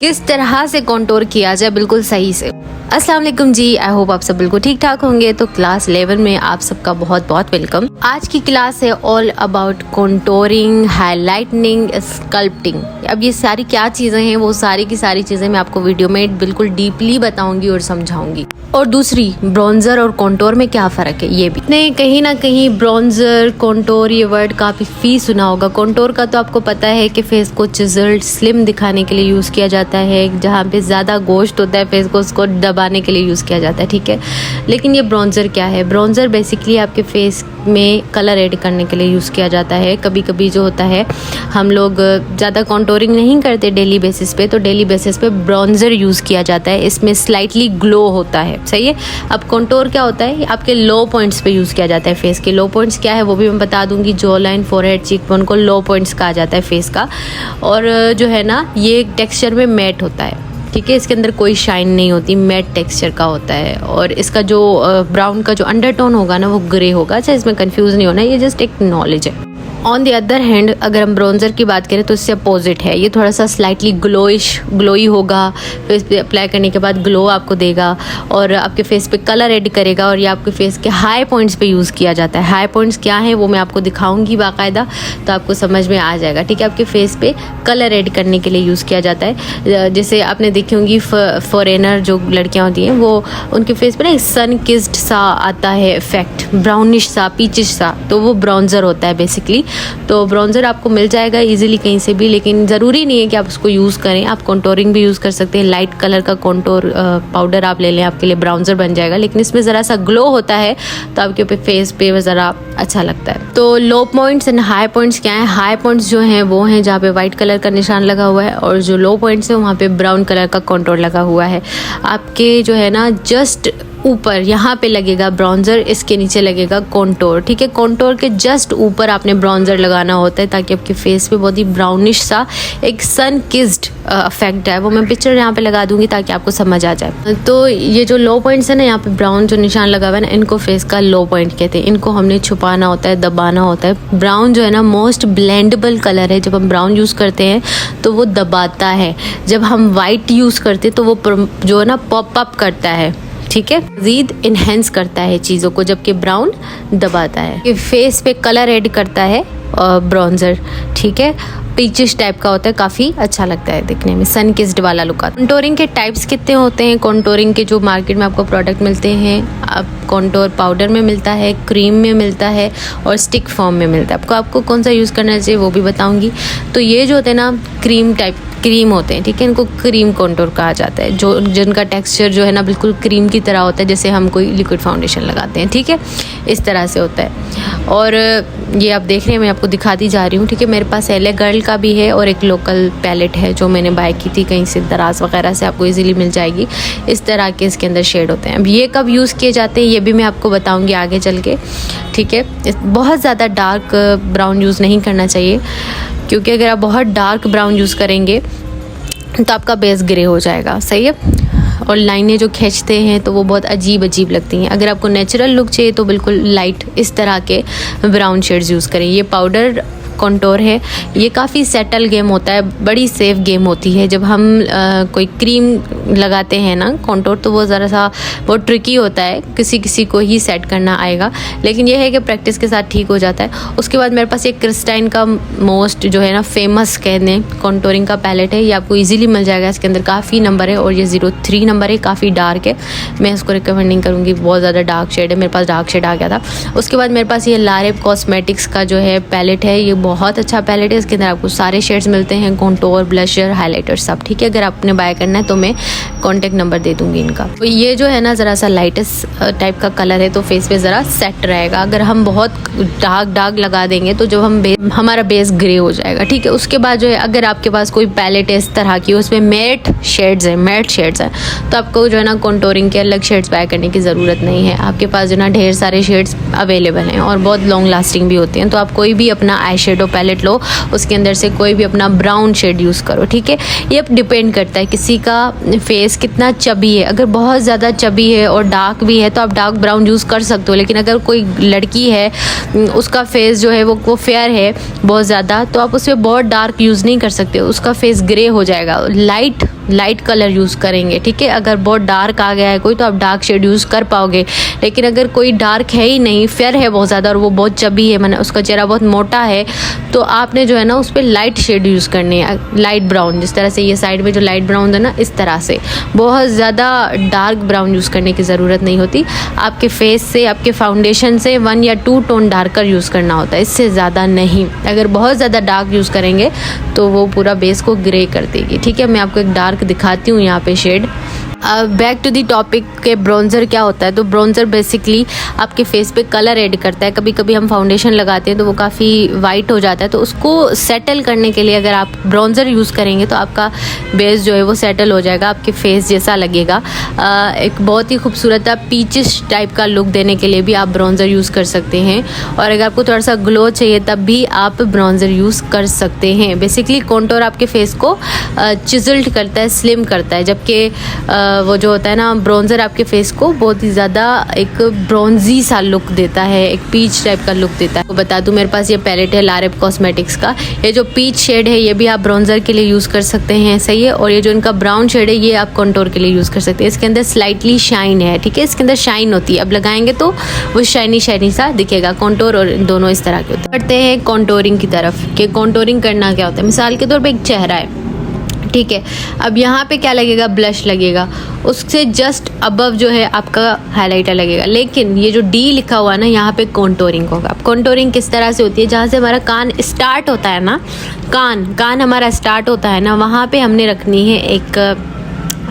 किस तरह से कॉन्टोर किया जाए बिल्कुल सही से। अस्सलाम वालेकुम जी, आई होप आप सब बिल्कुल ठीक ठाक होंगे। तो क्लास 11 में आप सबका बहुत बहुत वेलकम। आज की क्लास है ऑल अबाउट कॉन्टोरिंग, हाईलाइटनिंग, स्कल्पटिंग। अब ये सारी क्या चीज़ें हैं, वो सारी की सारी चीज़ें मैं आपको वीडियो में बिल्कुल डीपली बताऊंगी और समझाऊंगी। और दूसरी, ब्रॉन्जर और कॉन्टोर में क्या फ़र्क है ये भी। नहीं, कहीं ना कहीं ब्रॉन्जर कॉन्टोर ये वर्ड काफ़ी सुना होगा। कॉन्टोर का तो आपको पता है कि फेस को चिजल्ड स्लिम दिखाने के लिए यूज़ किया जाता है, जहाँ पे ज़्यादा गोश्त होता है फेस को उसको दबाने के लिए यूज़ किया जाता है, ठीक है। लेकिन ये ब्रॉन्जर क्या है? ब्रॉन्जर बेसिकली आपके फेस में कलर ऐड करने के लिए यूज़ किया जाता है। कभी कभी जो होता है, हम लोग ज़्यादा कॉन्टोरिंग नहीं करते डेली बेसिस पे, तो डेली बेसिस पे ब्रॉन्जर यूज़ किया जाता है। इसमें स्लाइटली ग्लो होता है, सही है। अब कॉन्टोर क्या होता है? आपके लो पॉइंट्स पे यूज़ किया जाता है। फेस के लो पॉइंट्स क्या है वो भी मैं बता दूंगी। जॉ लाइन, फोरहेड, चीकबोन को लो पॉइंट्स कहा जाता है फेस का। और जो है ना, ये टेक्सचर में मैट होता है, ठीक है। इसके अंदर कोई शाइन नहीं होती, मैट टेक्सचर का होता है। और इसका जो ब्राउन का जो अंडरटोन होगा ना, वो ग्रे होगा। अच्छा, इसमें कंफ्यूज नहीं होना, ये जस्ट एक नॉलेज है। ऑन द अदर हैंड, अगर हम ब्रॉन्जर की बात करें तो इससे अपोजिट है। ये थोड़ा सा स्लाइटली ग्लोई होगा, फेस पे अप्लाई करने के बाद ग्लो आपको देगा और आपके फेस पे कलर ऐड करेगा। और ये आपके फेस के हाई पॉइंट्स पे यूज़ किया जाता है। हाई पॉइंट्स क्या है वो मैं आपको दिखाऊंगी बाकायदा, तो आपको समझ में आ जाएगा, ठीक है। आपके फेस पे कलर ऐड करने के लिए यूज़ किया जाता है। जैसे आपने देखी होंगी फॉरेनर जो लड़कियाँ होती हैं, वो उनके फेस पे ना एक सन किस्ड सा आता है इफेक्ट, ब्राउनिश सा, पीचिश सा, तो वो ब्रॉन्जर होता है बेसिकली। तो ब्रॉन्जर आपको मिल जाएगा इजीली कहीं से भी, लेकिन ज़रूरी नहीं है कि आप उसको यूज़ करें। आप कॉन्टोरिंग भी यूज़ कर सकते हैं। लाइट कलर का कॉन्टोर पाउडर आप ले लें, आपके लिए ब्राउन्जर बन जाएगा। लेकिन इसमें ज़रा सा ग्लो होता है, तो आपके फेस पे ज़रा अच्छा लगता है। तो लो पॉइंट्स एंड हाई पॉइंट्स क्या है? हाई पॉइंट्स जो हैं वो हैं जहाँ पे वाइट कलर का निशान लगा हुआ है, और जो लो पॉइंट्स है वहाँ पे ब्राउन कलर का कॉन्टोर लगा हुआ है। आपके जो है ना, जस्ट ऊपर यहाँ पे लगेगा ब्रॉन्जर, इसके नीचे लगेगा कॉन्टोर, ठीक है। कॉन्टोर के जस्ट ऊपर आपने ब्रॉन्जर लगाना होता है, ताकि आपके फेस पे बहुत ही ब्राउनिश सा एक सन किस्ड इफेक्ट है। वो मैं पिक्चर यहाँ पे लगा दूंगी ताकि आपको समझ आ जाए। तो ये जो लो पॉइंट्स है ना, यहाँ पे ब्राउन जो निशान लगा हुआ है ना, इनको फेस का लो पॉइंट कहते हैं। इनको हमने छुपाना होता है, दबाना होता है। ब्राउन जो है ना, मोस्ट ब्लेंडेबल कलर है। जब हम ब्राउन यूज़ करते हैं तो वो दबाता है। जब हम वाइट यूज़ करते हैं तो वो जो है ना, पॉप अप करता है, ठीक है, मज़ीद इन्हेंस करता है चीज़ों को, जबकि ब्राउन दबाता है। ये फेस पे कलर ऐड करता है ब्रॉन्जर, ठीक है। पीचिश टाइप का होता है, काफ़ी अच्छा लगता है दिखने में, सन किस्ड वाला लुक आता है। कॉन्टोरिंग के टाइप्स कितने होते हैं? कॉन्टोरिंग के जो मार्केट में आपको प्रोडक्ट मिलते हैं, आप कॉन्टोर पाउडर में मिलता है, क्रीम में मिलता है और स्टिक फॉर्म में मिलता है। आपको कौन सा यूज़ करना चाहिए वो भी बताऊंगी। तो ये जो होते हैं ना, क्रीम होते हैं, ठीक है। इनको क्रीम कॉन्टोर कहा जाता है, जो जिनका टेक्सचर जो है ना बिल्कुल क्रीम की तरह होता है, जैसे हम कोई लिक्विड फाउंडेशन लगाते हैं, ठीक है, इस तरह से होता है। और ये आप देख रहे हैं, मैं आपको दिखाती जा रही हूँ, ठीक है। मेरे पास LA गर्ल का भी है और एक लोकल पैलेट है जो मैंने बाय की थी कहीं से, दराज वगैरह से आपको इजीली मिल जाएगी। इस तरह के इसके अंदर शेड होते हैं। अब ये कब यूज़ किए जाते हैं ये भी मैं आपको बताऊँगी आगे चल के, ठीक है। बहुत ज़्यादा डार्क ब्राउन यूज़ नहीं करना चाहिए, क्योंकि अगर आप बहुत डार्क ब्राउन यूज़ करेंगे तो आपका बेस ग्रे हो जाएगा, सही है। और लाइनें जो खींचते हैं तो वो बहुत अजीब लगती हैं। अगर आपको नेचुरल लुक चाहिए तो बिल्कुल लाइट इस तरह के ब्राउन शेड्स यूज़ करें। ये पाउडर कॉन्टोर है, ये काफ़ी सेटल गेम होता है, बड़ी सेफ गेम होती है। जब हम कोई क्रीम लगाते हैं ना कॉन्टोर, तो वो ज़रा सा बहुत ट्रिकी होता है, किसी को ही सेट करना आएगा। लेकिन ये है कि प्रैक्टिस के साथ ठीक हो जाता है। उसके बाद मेरे पास एक क्रिस्टाइन का मोस्ट जो है ना फेमस कहने कॉन्टोरिंग का पैलेट है। ये आपको ईजिली मिल जाएगा। इसके अंदर काफ़ी नंबर है और ये 03 नंबर है, काफ़ी डार्क है। मैं इसको रिकमेंड नहीं करूँगी, बहुत ज़्यादा डार्क शेड है। मेरे पास डार्क शेड आ गया था। उसके बाद मेरे पास ये लारेब कॉस्मेटिक्स का जो है पैलेट है, ये बहुत अच्छा पैलेट है। इसके अंदर आपको सारे शेड्स मिलते हैं, कॉन्टोर, ब्लशर, हाइलाइटर, सब, ठीक है। अगर आपने बाय करना है तो मैं कॉन्टेक्ट नंबर दे दूंगी इनका। तो ये जो है ना, ज़रा सा लाइटेस्ट टाइप का कलर है, तो फेस पे ज़रा सेट रहेगा। अगर हम बहुत डार्क लगा देंगे तो जो हमारा बेस ग्रे हो जाएगा, ठीक है। उसके बाद जो है, अगर आपके पास कोई पैलेट है इस तरह की, उसमें मैट शेड्स हैं, तो आपको जो है ना कॉन्टोरिंग के अलग शेड्स बाय करने की ज़रूरत नहीं है। आपके पास जो ना ढेर सारे शेड्स अवेलेबल हैं और बहुत लॉन्ग लास्टिंग भी होते हैं। तो आप कोई भी अपना आई शेड शेडो पैलेट लो, उसके अंदर से कोई भी अपना ब्राउन शेड यूज़ करो, ठीक है। ये अब डिपेंड करता है किसी का फेस कितना चबी है। अगर बहुत ज़्यादा चबी है और डार्क भी है तो आप डार्क ब्राउन यूज़ कर सकते हो, लेकिन अगर कोई लड़की है उसका फेस जो है वो फेयर है बहुत ज़्यादा, तो आप उसमें बहुत डार्क यूज़ नहीं कर सकते, उसका फेस ग्रे हो जाएगा। लाइट कलर यूज़ करेंगे, ठीक है। अगर बहुत डार्क आ गया है कोई तो आप डार्क शेड यूज़ कर पाओगे, लेकिन अगर कोई डार्क है ही नहीं, फेयर है बहुत ज़्यादा और वो बहुत चबी है, मैंने उसका चेहरा बहुत मोटा है, तो आपने जो है ना उस पर लाइट शेड यूज़ करनी है, लाइट ब्राउन। जिस तरह से ये साइड में जो लाइट ब्राउन है ना, इस तरह से बहुत ज़्यादा डार्क ब्राउन यूज़ करने की ज़रूरत नहीं होती। आपके फेस से, आपके फाउंडेशन से 1 या 2 टोन डार्कर यूज़ करना होता है, इससे ज़्यादा नहीं। अगर बहुत ज़्यादा डार्क यूज़ करेंगे तो वो पूरा बेस को ग्रे कर देगी, ठीक है। मैं आपको एक डार्क दिखाती हूँ यहाँ पे shade. Back to the topic के ब्राउन्जर क्या होता है। तो ब्राउन्जर बेसिकली आपके फेस पे कलर ऐड करता है। कभी कभी हम फाउंडेशन लगाते हैं तो वो काफ़ी वाइट हो जाता है, तो उसको सेटल करने के लिए अगर आप ब्राउन्जर यूज़ करेंगे तो आपका बेस जो है वो सेटल हो जाएगा, आपके फेस जैसा लगेगा। एक बहुत ही खूबसूरत पीचिश टाइप का लुक देने के लिए भी आप ब्राउन्जर यूज़ कर सकते हैं, और अगर आपको थोड़ा सा ग्लो चाहिए तब भी आप ब्राउन्जर यूज़ कर सकते हैं। बेसिकली कॉन्टोर आपके फेस को चिजल्ड करता है, स्लिम करता है, जबकि वो जो होता है ना ब्राउन्जर आपके फेस को बहुत ही ज़्यादा एक ब्रॉन्जी सा लुक देता है, एक पीच टाइप का लुक देता है। तो बता दूं, मेरे पास ये पैलेट है लारेब कॉस्मेटिक्स का। ये जो पीच शेड है ये भी आप ब्राउन्जर के लिए यूज़ कर सकते हैं, सही है। और ये जो इनका ब्राउन शेड है ये आप कॉन्टोर के लिए यूज़ कर सकते हैं। इसके अंदर स्लाइटली शाइन है, ठीक है, इसके अंदर शाइन होती है। अब लगाएंगे तो वो शाइनी सा दिखेगा। कॉन्टोर और दोनों इस तरह के होते हैं। बढ़ते हैं कॉन्टोरिंग की तरफ कि कॉन्टोरिंग करना क्या होता है। मिसाल के तौर पर एक चेहरा है, ठीक है। अब यहाँ पे क्या लगेगा, ब्लश लगेगा, उससे जस्ट अबव जो है आपका हाइलाइटर लगेगा। लेकिन ये जो डी लिखा हुआ है ना, यहाँ पे कॉन्टोरिंग होगा। अब कॉन्टोरिंग किस तरह से होती है, जहाँ से हमारा कान स्टार्ट होता है ना, कान हमारा स्टार्ट होता है ना, वहाँ पे हमने रखनी है एक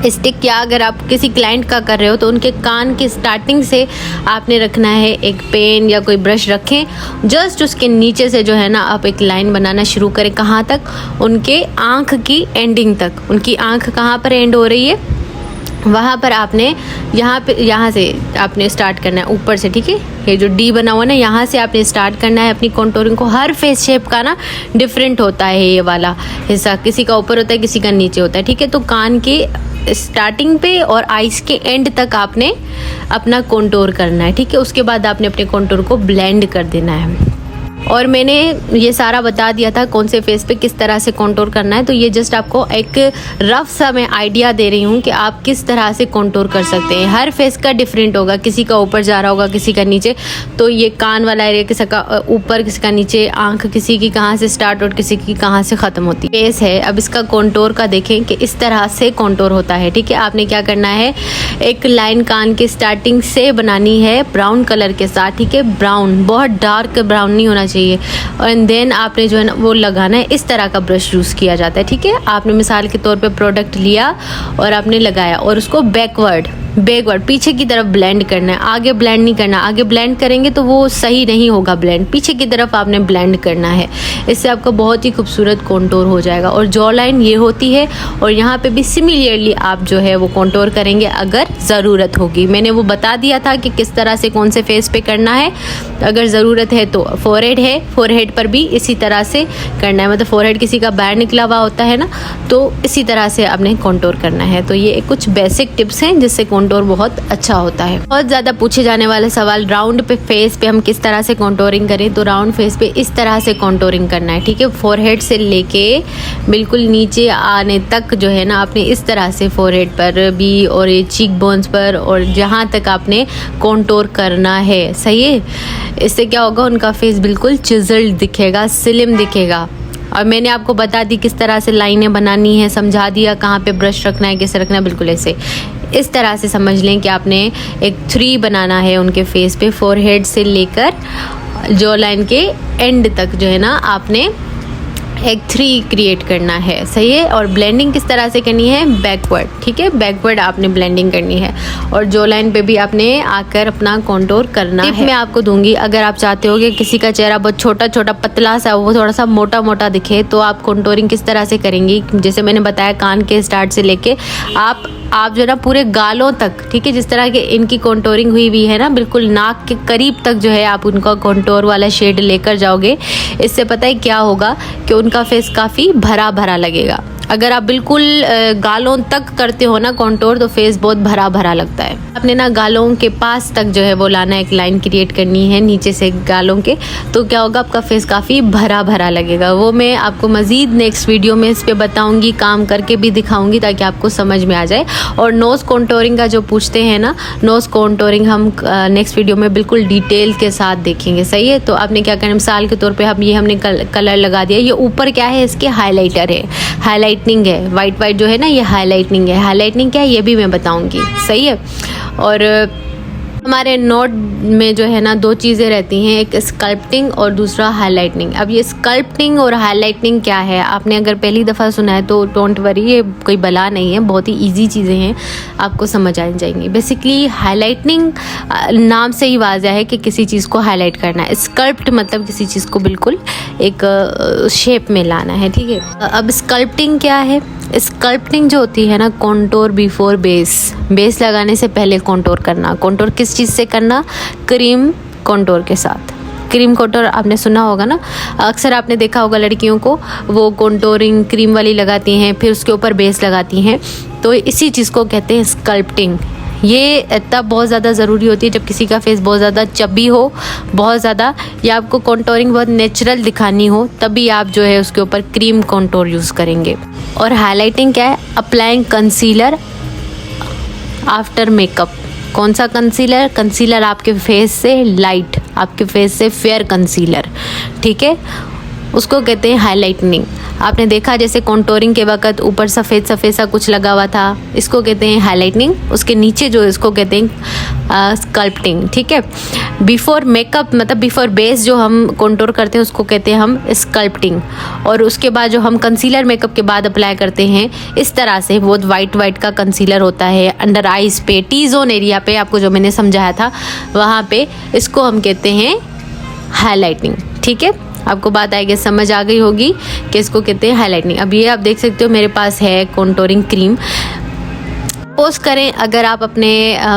स्टिक। या अगर आप किसी क्लाइंट का कर रहे हो तो उनके कान की स्टार्टिंग से आपने रखना है एक पेन या कोई ब्रश रखें। जस्ट उसके नीचे से जो है ना आप एक लाइन बनाना शुरू करें। कहाँ तक, उनके आँख की एंडिंग तक। उनकी आँख कहाँ पर एंड हो रही है, वहाँ पर आपने यहाँ से आपने स्टार्ट करना है ऊपर से, ठीक है। ये जो डी बना हुआ ना, यहाँ से आपने स्टार्ट करना है अपनी कॉन्टोरिंग को। हर फेस शेप का ना डिफरेंट होता है ये वाला हिस्सा, किसी का ऊपर होता है, किसी का नीचे होता है, ठीक है। तो कान के स्टार्टिंग पे और आइस के एंड तक आपने अपना कॉन्टोर करना है, ठीक है। उसके बाद आपने अपने कॉन्टोर को ब्लेंड कर देना है। और मैंने ये सारा बता दिया था कौन से फेस पे किस तरह से कॉन्टोर करना है। तो ये जस्ट आपको एक रफ सा मैं आइडिया दे रही हूँ कि आप किस तरह से कॉन्टोर कर सकते हैं। हर फेस का डिफरेंट होगा, किसी का ऊपर जा रहा होगा, किसी का नीचे। तो ये कान वाला एरिया किसी का ऊपर, किसी का नीचे, आंख किसी की कहाँ से स्टार्ट और किसी की कहाँ से ख़त्म होती है। फेस है, अब इसका कॉन्टोर का देखें कि इस तरह से कॉन्टोर होता है, ठीक है। आपने क्या करना है, एक लाइन कान की स्टार्टिंग से बनानी है ब्राउन कलर के साथ, ठीक है। ब्राउन, बहुत डार्क ब्राउन नहीं होना चाहिए। एंड देन आपने जो है ना वो लगाना है। इस तरह का ब्रश यूज़ किया जाता है, ठीक है। आपने मिसाल के तौर पे प्रोडक्ट लिया और आपने लगाया और उसको बैकवर्ड पीछे की तरफ ब्लेंड करना है। आगे ब्लेंड नहीं करना, आगे ब्लेंड करेंगे तो वो सही नहीं होगा ब्लेंड, पीछे की तरफ आपने ब्लेंड करना है। इससे आपका बहुत ही खूबसूरत कॉन्टोर हो जाएगा। और जॉ लाइन ये होती है, और यहाँ पे भी सिमिलरली आप जो है वो कॉन्टोर करेंगे अगर ज़रूरत होगी। मैंने वो बता दिया था कि किस तरह से कौन से फेस पे करना है। अगर ज़रूरत है तो फोरहेड है, फोरहेड पर भी इसी तरह से करना है। मतलब फोरहेड किसी का बाहर निकला हुआ होता है ना, तो इसी तरह से आपने कॉन्टोर करना है। तो ये कुछ बेसिक टिप्स हैं जिससे कॉन्टोर बहुत अच्छा होता है। बहुत ज़्यादा पूछे जाने वाला सवाल, राउंड पे फेस पे हम किस तरह से कॉन्टोरिंग करें। तो राउंड फेस पे इस तरह से कॉन्टोरिंग करना है, ठीक है। फोरहेड से लेके बिल्कुल नीचे आने तक जो है ना आपने इस तरह से फोरहेड पर भी और ये चीक बोन्स पर और जहाँ तक आपने कॉन्टोर करना है, सही है। इससे क्या होगा, उनका फेस बिल्कुल चिजल्ड दिखेगा, स्लिम दिखेगा। और मैंने आपको बता दी किस तरह से लाइनें बनानी है, समझा दिया कहाँ पे ब्रश रखना है, कैसे रखना है। बिल्कुल ऐसे इस तरह से समझ लें कि आपने एक 3 बनाना है उनके फेस पे, फोरहेड से लेकर जॉ लाइन के एंड तक जो है ना आपने एक 3 क्रिएट करना है, सही है। और ब्लेंडिंग किस तरह से करनी है, बैकवर्ड, ठीक है। बैकवर्ड आपने ब्लेंडिंग करनी है और जॉ लाइन पे भी आपने आकर अपना कॉन्टोर करना है। मैं आपको दूंगी, अगर आप चाहते हो कि किसी का चेहरा बहुत छोटा छोटा पतला सा, वो थोड़ा सा मोटा मोटा दिखे, तो आप कॉन्टोरिंग किस तरह से करेंगी। जैसे मैंने बताया, कान के स्टार्ट से लेके आप आप जो है ना पूरे गालों तक, ठीक है, जिस तरह के इनकी कॉन्टोरिंग हुई है ना, बिल्कुल नाक के करीब तक जो है आप उनका कॉन्टोर वाला शेड लेकर जाओगे। इससे पता है क्या होगा कि उनका फेस काफ़ी भरा भरा लगेगा। अगर आप बिल्कुल गालों तक करते हो ना कॉन्टोर, तो फेस बहुत भरा भरा लगता है। आपने ना गालों के पास तक जो है वो लाना, एक लाइन क्रिएट करनी है नीचे से गालों के, तो क्या होगा, आपका फेस काफ़ी भरा भरा लगेगा। वो मैं आपको मज़ीद नेक्स्ट वीडियो में इस पर बताऊँगी, काम करके भी दिखाऊँगी ताकि आपको समझ में आ जाए। और नोज़ कॉन्टोरिंग का जो पूछते हैं ना, नोज़ कॉन्टोरिंग हम नेक्स्ट वीडियो में बिल्कुल डिटेल के साथ देखेंगे, सही है। तो आपने क्या करना, मिसाल के तौर पर हमने कलर लगा दिया। ये ऊपर क्या है, इसके हाईलाइटर है, हाईलाइटनिंग है, वाइट जो है ना, ये हाईलाइटनिंग है। हाईलाइटनिंग क्या है ये भी मैं बताऊंगी, सही है। और हमारे नोट में जो है ना 2 चीज़ें रहती हैं, एक स्कल्पटिंग और दूसरा हाईलाइटनिंग। अब ये स्कल्पटिंग और हाईलाइटनिंग क्या है, आपने अगर पहली दफ़ा सुना है तो डोंट वरी, ये कोई बला नहीं है, बहुत ही इजी चीज़ें हैं, आपको समझ आ जाएंगी। बेसिकली हाईलाइटनिंग नाम से ही वाज़ह है कि किसी चीज़ को हाईलाइट करना है। स्कल्प्ट मतलब किसी चीज़ को बिल्कुल एक शेप में लाना है, ठीक है। अब स्कल्पटिंग क्या है, स्कल्पटिंग जो होती है ना, कॉन्टोर बिफोर बेस लगाने से पहले कॉन्टोर करना। कॉन्टोर किस चीज़ से करना, क्रीम कॉन्टोर के साथ। क्रीम कॉन्टोर आपने सुना होगा ना, अक्सर आपने देखा होगा लड़कियों को वो कॉन्टोरिंग क्रीम वाली लगाती हैं, फिर उसके ऊपर बेस लगाती हैं, तो इसी चीज़ को कहते हैं स्कल्पटिंग। ये तब बहुत ज़्यादा ज़रूरी होती है जब किसी का फेस बहुत ज़्यादा चबी हो, बहुत ज़्यादा, या आपको कॉन्टोरिंग बहुत नेचुरल दिखानी हो, तभी आप जो है उसके ऊपर क्रीम कॉन्टोर यूज़ करेंगे। और हाईलाइटिंग क्या है, अप्लाइंग कंसीलर आफ्टर मेकअप। कौन सा कंसीलर, कंसीलर आपके फेस से लाइट, आपके फेस से फेयर कंसीलर, ठीक है, उसको कहते हैं हाईलाइटनिंग। आपने देखा जैसे कॉन्टोरिंग के वक्त ऊपर सफ़ेद सफ़ेद सा कुछ लगा हुआ था, इसको कहते हैं हाईलाइटनिंग। उसके नीचे जो इसको कहते हैं स्कल्पटिंग, ठीक है। बिफोर मेकअप मतलब बिफोर बेस जो हम कॉन्टोर करते हैं उसको कहते हैं हम स्कल्पटिंग। और उसके बाद जो हम कंसीलर मेकअप के बाद अप्लाई करते हैं, इस तरह से बहुत वाइट का कंसीलर होता है अंडर आइज़ पे, टी जोन एरिया पे, आपको जो मैंने समझाया था वहाँ पे, इसको हम कहते हैं हाईलाइटनिंग, ठीक है। आपको बात आएगी, समझ आ गई होगी कि इसको कहते हैं हाईलाइटनिंग। अब ये आप देख सकते हो मेरे पास है कॉन्टोरिंग क्रीम। पोस्ट करें अगर आप अपने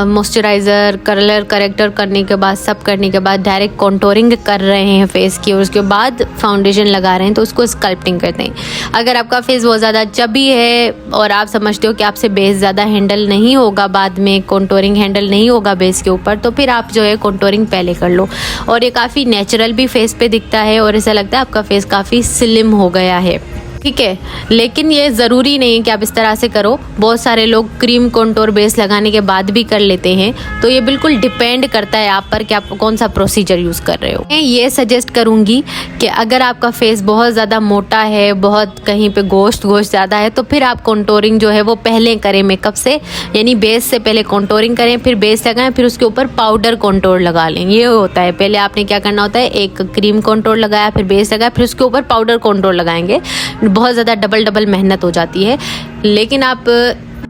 मॉइस्चराइज़र, कलर करेक्टर करने के बाद, सब करने के बाद डायरेक्ट कॉन्टोरिंग कर रहे हैं फेस की और उसके बाद फाउंडेशन लगा रहे हैं, तो उसको स्कल्पटिंग करते हैं। अगर आपका फेस बहुत ज़्यादा चबी है और आप समझते हो कि आपसे बेस ज़्यादा हैंडल नहीं होगा, बाद में कॉन्टोरिंग हैंडल नहीं होगा बेस के ऊपर, तो फिर आप जो है कॉन्टोरिंग पहले कर लो। और ये काफ़ी नेचुरल भी फेस पे दिखता है और ऐसा लगता है आपका फेस काफ़ी स्लिम हो गया है, ठीक है। लेकिन ये ज़रूरी नहीं है कि आप इस तरह से करो, बहुत सारे लोग क्रीम कॉन्टोर बेस लगाने के बाद भी कर लेते हैं, तो ये बिल्कुल डिपेंड करता है आप पर कि आप कौन सा प्रोसीजर यूज़ कर रहे हो। मैं ये सजेस्ट करूँगी कि अगर आपका फेस बहुत ज़्यादा मोटा है, बहुत कहीं पे गोश्त ज़्यादा है, तो फिर आप कॉन्टोरिंग जो है वो पहले करें मेकअप से, यानी बेस से पहले कॉन्टोरिंग करें, फिर बेस लगाएं, फिर उसके ऊपर पाउडर कॉन्टोर लगा लें। ये होता है, पहले आपने क्या करना होता है, एक क्रीम कॉन्टोर लगाया, फिर बेस लगाया, फिर उसके ऊपर पाउडर कॉन्टोर लगाएंगे। बहुत ज़्यादा डबल मेहनत हो जाती है। लेकिन आप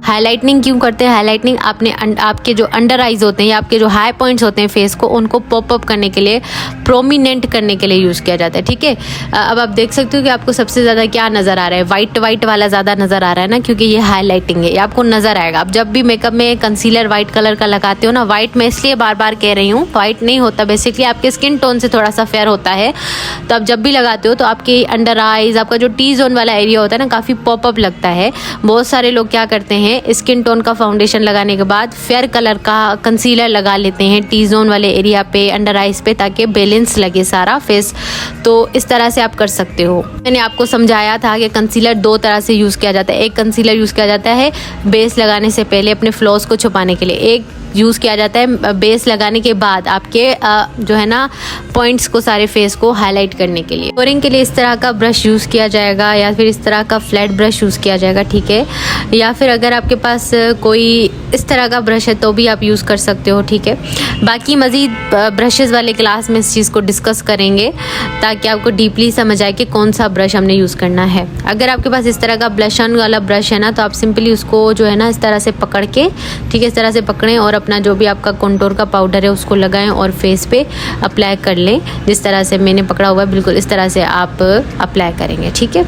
हाईलाइटनिंग क्यों करते हैं, हाईलाइटनिंग आपके जो अंडर आइज होते हैं या आपके जो हाई पॉइंट्स होते हैं फेस को, उनको पॉप अप करने के लिए, प्रोमिनेंट करने के लिए यूज़ किया जाता है, ठीक है। अब आप देख सकते हो कि आपको सबसे ज़्यादा क्या नज़र आ रहा है, वाइट वाला ज़्यादा नज़र आ रहा है ना, क्योंकि ये हाईलाइटिंग है, ये आपको नज़र आएगा। आप जब भी मेकअप में कंसीलर वाइट कलर का लगाते हो ना, वाइट मैं इसलिए बार कह रही हूँ, वाइट नहीं होता, बेसिकली आपके स्किन टोन से थोड़ा सा फेयर होता है, तो आप जब भी लगाते हो तो आपके अंडर आइज, आपका जो टी जोन वाला एरिया होता है ना, काफ़ी पॉपअप लगता है। बहुत सारे लोग क्या करते हैं, स्किन टोन का फाउंडेशन लगाने के बाद फेयर कलर का कंसीलर लगा लेते हैं टी जोन वाले एरिया पे, अंडर आइज पे, ताकि बैलेंस लगे सारा फेस। तो इस तरह से आप कर सकते हो। मैंने आपको समझाया था कि कंसीलर 2 तरह से यूज़ किया जाता है। एक कंसीलर यूज़ किया जाता है बेस लगाने से पहले अपने फ्लॉज को छुपाने के लिए, एक यूज़ किया जाता है बेस लगाने के बाद आपके जो है ना पॉइंट्स को, सारे फेस को हाईलाइट करने के लिए। कलरिंग के लिए इस तरह का ब्रश यूज़ किया जाएगा या फिर इस तरह का फ्लैट ब्रश यूज़ किया जाएगा, ठीक है। या फिर अगर आपके पास कोई इस तरह का ब्रश है तो भी आप यूज़ कर सकते हो, ठीक है। बाकी मज़ीद ब्रशेज़ वाले क्लास में इस चीज़ को डिस्कस करेंगे ताकि आपको डीपली समझ आए कि कौन सा ब्रश हमने यूज़ करना है। अगर आपके पास इस तरह का ब्लश ऑन वाला ब्रश है ना, तो आप सिंपली उसको जो है ना इस तरह से पकड़ के, ठीक है, इस तरह से पकड़ें और अपना जो भी आपका कॉन्टोर का पाउडर है उसको लगाएं और फेस पे अप्लाई कर लें। जिस तरह से मैंने पकड़ा हुआ है बिल्कुल इस तरह से आप अप्लाई करेंगे, ठीक है।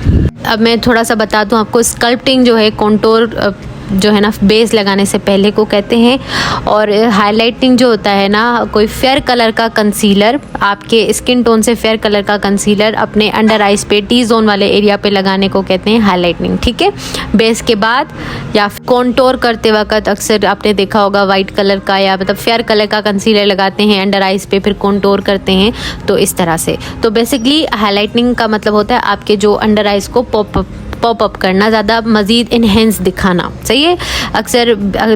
अब मैं थोड़ा सा बता दूं आपको, स्कल्पटिंग जो है कॉन्टोर जो है ना बेस लगाने से पहले को कहते हैं। और हाइलाइटिंग जो होता है ना, कोई फेयर कलर का कंसीलर, आपके स्किन टोन से फेयर कलर का कंसीलर अपने अंडर आइज पे, टी जोन वाले एरिया पे लगाने को कहते हैं हाइलाइटिंग, ठीक है। बेस के बाद या कॉन्टोर करते वक्त अक्सर आपने देखा होगा वाइट कलर का या मतलब फेयर कलर का कंसीलर लगाते हैं अंडर आइज पे, फिर कॉन्टोर करते हैं, तो इस तरह से। तो बेसिकली हाइलाइटिंग का मतलब होता है आपके जो अंडर आइज को पॉप अप करना, ज़्यादा मज़ीद इन्हेंस दिखाना, सही है। अक्सर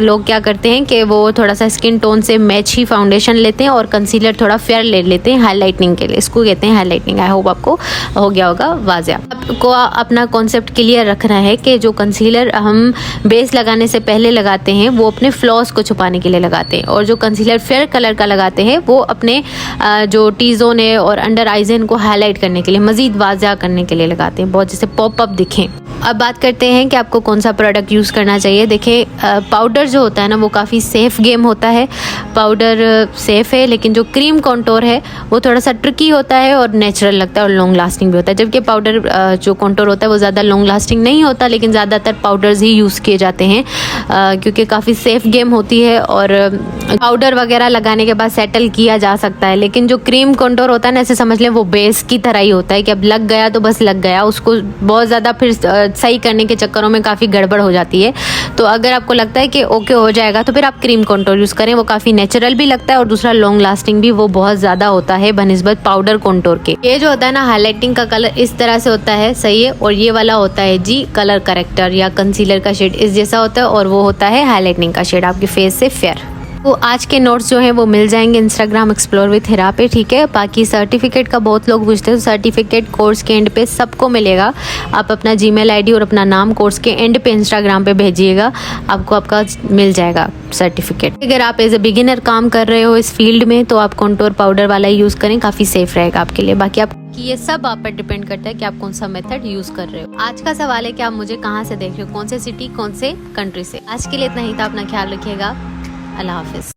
लोग क्या करते हैं कि वो थोड़ा सा स्किन टोन से मैच ही फाउंडेशन लेते हैं और कंसीलर थोड़ा फेयर ले लेते हैं हाइलाइटिंग के लिए, इसको कहते हैं हाइलाइटिंग। आई होप आपको हो गया होगा वाज़िया। आपको अपना कॉन्सेप्ट क्लियर रखना है कि जो कंसीलर हम बेस लगाने से पहले लगाते हैं वो अपने फ्लॉस को छुपाने के लिए लगाते हैं, और जो कंसीलर फेयर कलर का लगाते हैं वो अपने जो टी जोन है और अंडर आइजन को हाईलाइट करने के लिए, मज़ीद वाज़िया करने के लिए लगाते हैं, बहुत जैसे पॉप अप दिखें। अब बात करते हैं कि आपको कौन सा प्रोडक्ट यूज़ करना चाहिए। देखिए पाउडर जो होता है ना वो काफ़ी सेफ़ गेम होता है, पाउडर सेफ़ है, लेकिन जो क्रीम कॉन्टोर है वो थोड़ा सा ट्रिकी होता है और नेचुरल लगता है और लॉन्ग लास्टिंग भी होता है। जबकि पाउडर जो कॉन्टोर होता है वो ज़्यादा लॉन्ग लास्टिंग नहीं होता, लेकिन ज़्यादातर पाउडर्स ही यूज़ किए जाते हैं क्योंकि काफ़ी सेफ़ गेम होती है और पाउडर वगैरह लगाने के बाद सेटल किया जा सकता है। लेकिन जो क्रीम कॉन्टोर होता है ना, ऐसे समझ लें वो बेस की तरह ही होता है कि अब लग गया तो बस लग गया, उसको बहुत ज़्यादा फिर सही करने के चक्करों में काफ़ी गड़बड़ हो जाती है। तो अगर आपको लगता है कि ओके हो जाएगा तो फिर आप क्रीम कॉन्टोर यूज़ करें, वो काफ़ी नेचुरल भी लगता है और दूसरा लॉन्ग लास्टिंग भी वो बहुत ज़्यादा होता है बनिस्बत पाउडर कॉन्टोर के। ये जो होता है ना हाईलाइटिंग का कलर इस तरह से होता है, सही है, और ये वाला होता है जी कलर करेक्टर या कंसीलर का शेड इस जैसा होता है, और वो होता है हाईलाइटिंग का शेड आपके फेस से फेयर। तो आज के नोट्स जो हैं वो मिल जाएंगे इंस्टाग्राम एक्सप्लोर विद हिरा पे, ठीक है। बाकी सर्टिफिकेट का बहुत लोग पूछते हैं, तो सर्टिफिकेट कोर्स के एंड पे सबको मिलेगा। आप अपना जीमेल आईडी और अपना नाम कोर्स के एंड पे इंस्टाग्राम पे भेजिएगा, आपको आपका मिल जाएगा सर्टिफिकेट। अगर आप एज ए बिगिनर काम कर रहे हो इस फील्ड में तो आप कॉन्टोर पाउडर वाला ही यूज़ करें, काफ़ी सेफ रहेगा आपके लिए। बाकी आप कि ये सब आप पर डिपेंड करता है कि आप कौन सा मेथड यूज कर रहे हो। आज का सवाल है कि आप मुझे कहाँ से देख रहे हो, कौन से सिटी, कौन से कंट्री से। आज के लिए इतना ही था, अपना ख्याल रखिएगा, अल्लाह हाफिज।